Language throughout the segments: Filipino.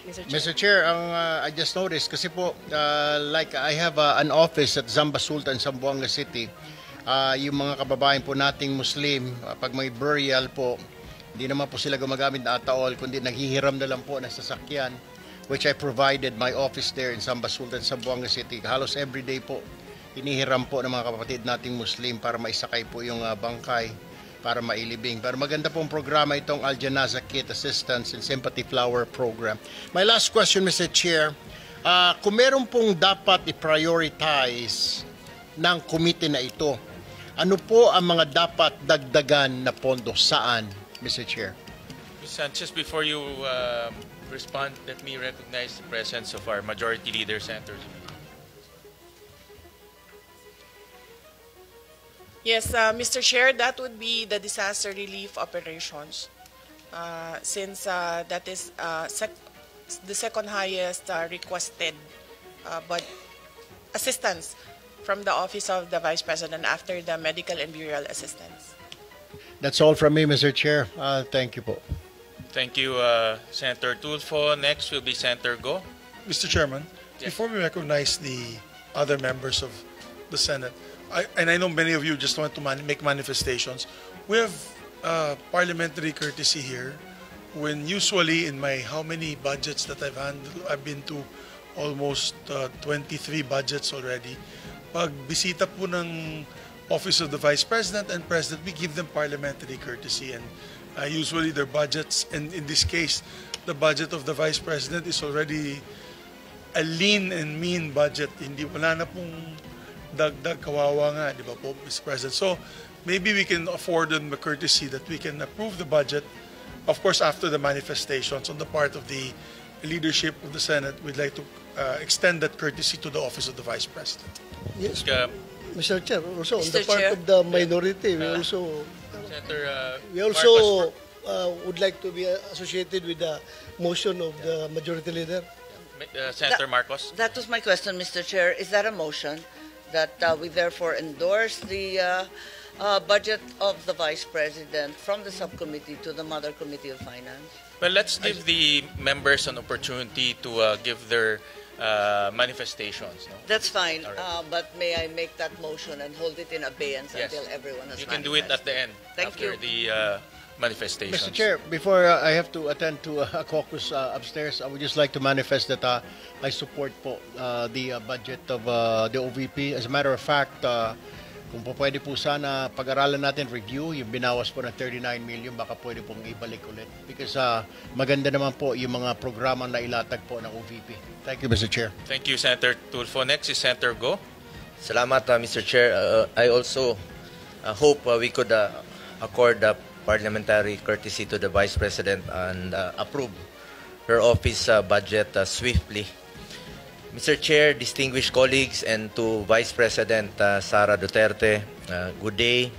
Mr. Chair. Mr. Chair, I just noticed kasi po, like I have an office at Zamba Sultan, Zamboanga City. Yung mga kababayan po nating Muslim, pag may burial po, hindi naman po sila gumagamit na ataol, kundi naghihiram na lang po ng sasakyan, which I provided my office there in Zamba Sultan, Zamboanga City. Halos everyday po, hinihiram po ng mga kapatid nating Muslim para maisakay po yung bangkay, para mailibing. Pero maganda pong programa itong Al Janaza Kit Assistance and Sympathy Flower Program. My last question, Mr. Chair, kung meron pong dapat i-prioritize ng komite na ito, ano po ang mga dapat dagdagan na pondo? Saan, Mr. Chair? Ms. Sanchez, before you respond, let me recognize the presence of our Majority Leader, Senator. Yes, Mr. Chair, that would be the disaster relief operations, since that is the second highest requested but assistance from the Office of the Vice President after the medical and burial assistance. That's all from me, Mr. Chair. Thank you po. Thank you, Senator Tulfo. Next will be Senator Go. Mr. Chairman, yes. Before we recognize the other members of the Senate, I know many of you just want to make manifestations. We have parliamentary courtesy here when usually in my how many budgets that I've handled, I've been to almost 23 budgets already. Pag bisita po ng Office of the Vice President and President, we give them parliamentary courtesy, and usually their budgets, and in this case, the budget of the Vice President is already a lean and mean budget. Hindi wala na pong dagdag, kawawa nga, di ba po, Mr. President? So maybe we can afford them the courtesy that we can approve the budget. Of course, after the manifestations on the part of the leadership of the Senate, we'd like to extend that courtesy to the Office of the Vice President. Yes, Mr. Chair, also on Mr. the part Chair. of the minority, we also would like to be associated with the motion of the Majority Leader. Senator Marcos. That was my question, Mr. Chair. Is that a motion that we therefore endorse the budget of the Vice President from the subcommittee to the Mother Committee of Finance? Well, let's give the members an opportunity to give their manifestations. No? That's fine, All right. but may I make that motion and hold it in abeyance Yes. until everyone has You can do it at the end. Thank after you. the manifestations. Mr. Chair, before I have to attend to a caucus upstairs, I would just like to manifest that I support po the budget of the OVP. As a matter of fact, kung po pwede po sana pag-aralan natin, review, yung binawas po ng 39 million, baka pwede pong ibalik ulit. Because maganda naman po yung mga programa na ilatag po ng OVP. Thank you, Mr. Chair. Thank you, Senator Tulfo. Next is Senator Go. Salamat, Mr. Chair. I also hope we could accord parliamentary courtesy to the Vice President and approve her office budget swiftly. Mr. Chair, distinguished colleagues, and to Vice President Sara Duterte, good day.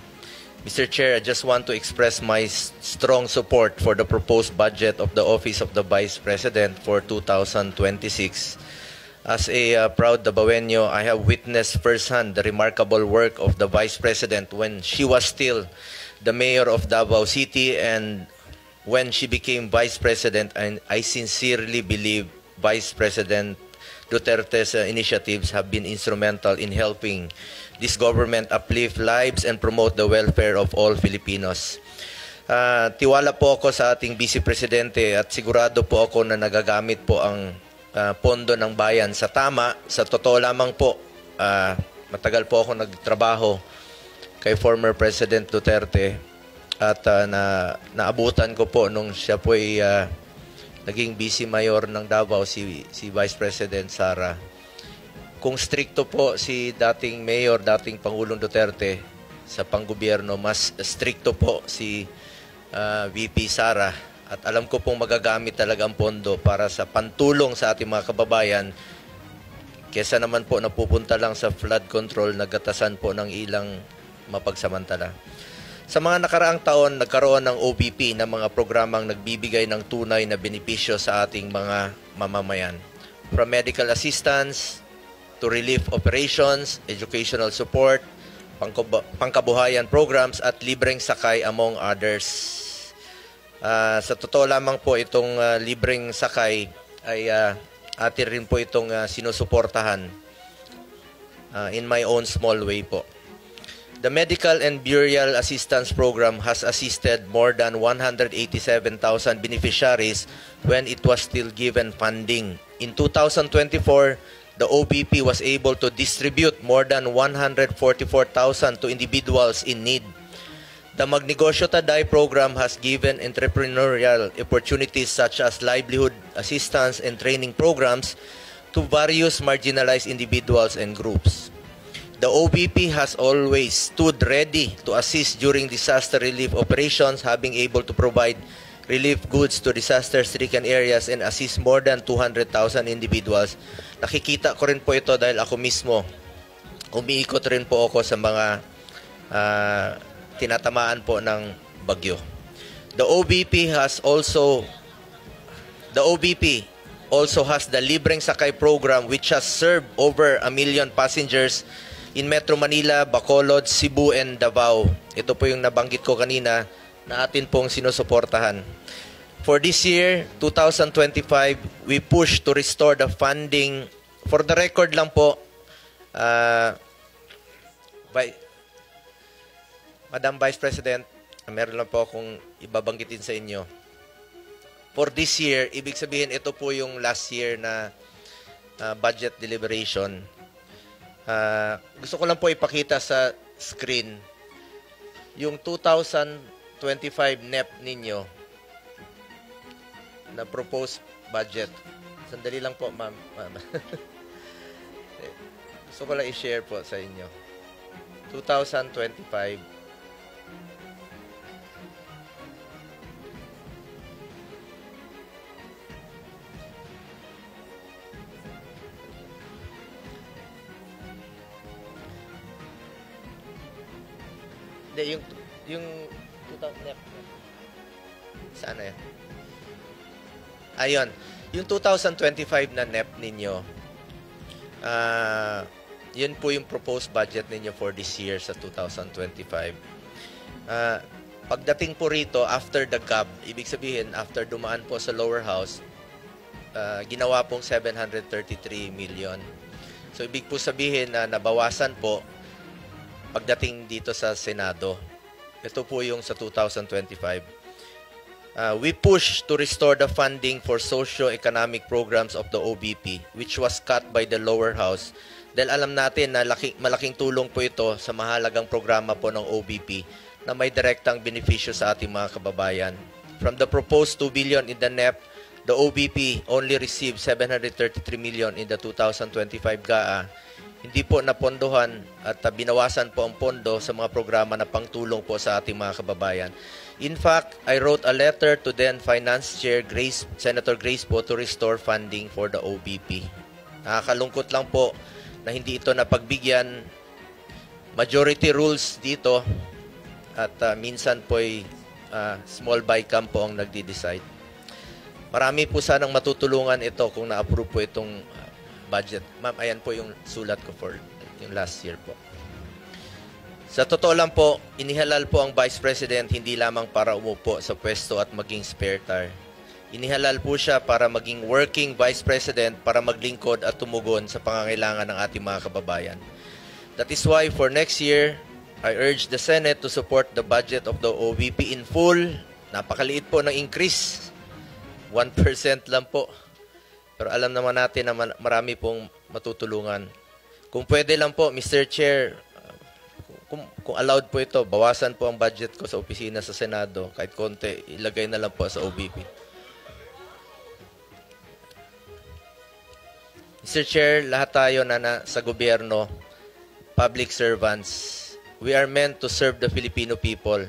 Mr. Chair, I just want to express my strong support for the proposed budget of the Office of the Vice President for 2026. As a proud Dabawenyo, I have witnessed firsthand the remarkable work of the Vice President when she was still the mayor of Davao City and when she became Vice President, and I sincerely believe Vice President Duterte's initiatives have been instrumental in helping this government uplift lives and promote the welfare of all Filipinos. Tiwala po ako sa ating Vice Presidente at sigurado po ako na nagagamit po ang pondo ng bayan sa tama. Sa totoo lamang po, matagal po ako nagtrabaho kay former President Duterte at naabutan ko po nung siya po ay naging Vice Mayor ng Davao, si Vice President Sara. Kung stricto po si dating Mayor, dating Pangulong Duterte sa panggobyerno, mas stricto po si VP Sara. At alam ko pong magagamit talaga ang pondo para sa pantulong sa ating mga kababayan kesa naman po napupunta lang sa flood control, nagatasan po ng ilang mapagsamantala. Sa mga nakaraang taon, nagkaroon ng OVP na mga programang nagbibigay ng tunay na benepisyo sa ating mga mamamayan. From medical assistance to relief operations, educational support, pangkabuhayan programs at libreng sakay among others. Sa totoo lamang po itong libreng sakay ay atin rin po itong sinusuportahan in my own small way po. The Medical and Burial Assistance Program has assisted more than 187,000 beneficiaries when it was still given funding. In 2024, the OBP was able to distribute more than 144,000 to individuals in need. The Magnegosyo Taday program has given entrepreneurial opportunities such as livelihood assistance and training programs to various marginalized individuals and groups. The OBP has always stood ready to assist during disaster relief operations, having able to provide relief goods to disaster-stricken areas and assist more than 200,000 individuals. Nakikita ko rin po ito dahil ako mismo, umiikot rin po ako sa mga tinatamaan po ng bagyo. The OBP also has the Libreng Sakay program, which has served over 1 million passengers in Metro Manila, Bacolod, Cebu, and Davao. Ito po yung nabanggit ko kanina na atin pong sinusuportahan. For this year, 2025, we push to restore the funding. For the record lang po, Madam Vice President, meron lang po akong ibabanggitin sa inyo. For this year, ibig sabihin ito po yung last year na budget deliberation. Gusto ko lang po ipakita sa screen yung 2025 NEP ninyo na proposed budget. Sandali lang po, ma'am. Gusto ko lang i-share po sa inyo. 2025. Yung 2000 NEP. Saan na yan? Ayun. Yung 2025 na NEP ninyo, yun po yung proposed budget ninyo for this year sa 2025. Pagdating po rito, after the GAB, ibig sabihin, after dumaan po sa lower house, ginawa pong 733 million. So, ibig po sabihin na nabawasan po pagdating dito sa Senado. Ito po yung sa 2025. We push to restore the funding for socio-economic programs of the OBP, which was cut by the lower house. Dahil alam natin na malaking tulong po ito sa mahalagang programa po ng OBP na may direktang benepisyo sa ating mga kababayan. From the proposed 2 billion in the NEP, the OBP only received 733 million in the 2025 GAA. Hindi po napondohan at binawasan po ang pondo sa mga programa na pangtulong po sa ating mga kababayan. In fact, I wrote a letter to then Finance Chair Senator Grace po to restore funding for the OBP. Nakakalungkot lang po na hindi ito napagbigyan. Majority rules dito at minsan po ay small bycam po ang nagdi-decide. Marami po sanang matutulungan ito kung na-approve po itong budget. Ma'am, ayan po yung sulat ko for yung last year po. Sa totoo lang po, inihalal po ang Vice President hindi lamang para umupo sa pwesto at maging spare tire. Inihalal po siya para maging working Vice President para maglingkod at tumugon sa pangangailangan ng ating mga kababayan. That is why for next year, I urge the Senate to support the budget of the OVP in full. Napakaliit po ng increase. 1% lang po. Pero alam naman natin na marami pong matutulungan. Kung pwede lang po, Mr. Chair, kung allowed po ito, bawasan po ang budget ko sa opisina sa Senado. Kahit konti, ilagay na lang po sa OVP. Mr. Chair, lahat tayo na sa gobyerno, public servants, we are meant to serve the Filipino people.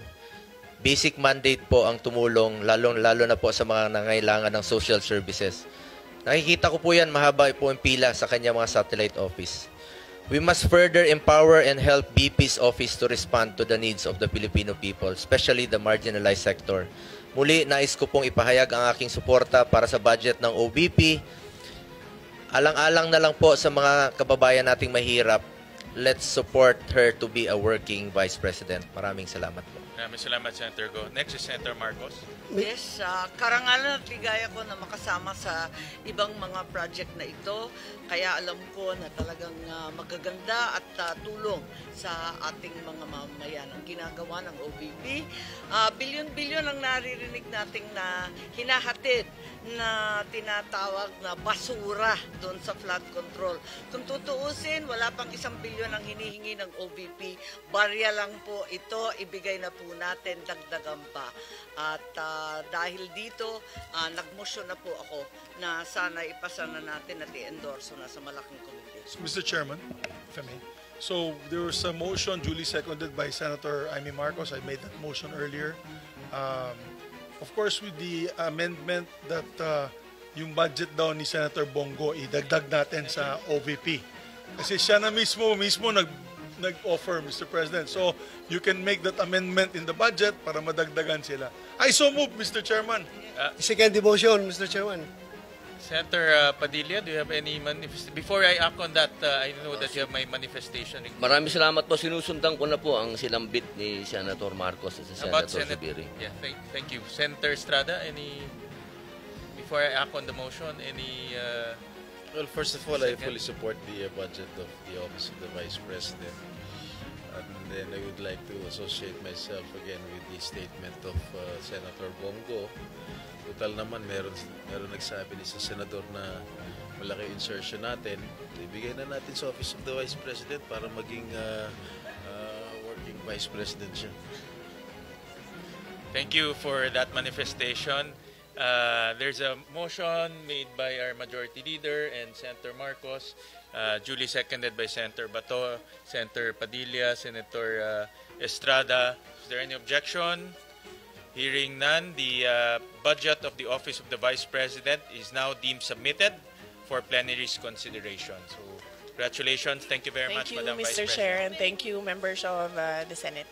Basic mandate po ang tumulong, lalo na po sa mga nangailangan ng social services. Nakikita ko po yan, mahaba po ang pila sa kanyang mga satellite office. We must further empower and help BP's office to respond to the needs of the Filipino people, especially the marginalized sector. Muli, nais ko pong ipahayag ang aking suporta para sa budget ng OBP. Alang-alang na lang po sa mga kababayan nating mahirap. Let's support her to be a working Vice President. Maraming salamat po. Maraming salamat, Senator Go. Next is Senator Marcos. Yes, karangalan at ligaya ko na makasama sa ibang mga project na ito. Kaya alam ko na talagang magaganda at tulong sa ating mga mamamayan ang ginagawa ng OVP. Bilyon-bilyon ang naririnig nating na hinahatid na tinatawag na basura doon sa flood control. Kung tutuusin, wala pang 1 bilyon ang hinihingi ng OVP. Barya lang po ito, ibigay na po natin, dagdagan pa. At dahil dito, nagmotion na po ako na sana ipasa na natin at i-endorse na sa malaking komite. So, Mr. Chairman, if I may. So there was a motion duly seconded by Senator Amy Marcos. I made that motion earlier. Of course, with the amendment that yung budget daw ni Senator Bongo, idagdag natin sa OVP. Kasi siya na mismo nag-offer, Mr. President. So you can make that amendment in the budget para madagdagan sila. I so move, Mr. Chairman. Second the motion, Mr. Chairman. Senator Padilla, do you have any manifestation? Before I act on that, I know that you have my manifestation. Maraming salamat po. Sinusundan ko na po ang sinambit ni Senator Marcos at si About Senator Zubiri. Yeah, thank you. Senator Estrada, before I act on the motion, any... Well, first of all, I fully support the budget of the Office of the Vice President. And then I would like to associate myself again with the statement of Senator Bongo. Total naman, meron nagsabi ni sa Senador na malaki insertion natin. Ibigay na natin sa Office of the Vice President para maging working Vice President siya. Thank you for that manifestation. There's a motion made by our Majority Leader and Senator Marcos, duly seconded by Senator Bato, Senator Padilla, Senator Estrada. Is there any objection? Hearing none, the budget of the Office of the Vice President is now deemed submitted for plenary's consideration. So, congratulations. Thank you very much, Thank you, Madam Vice Mr. President. Chair, and thank you, members of the Senate.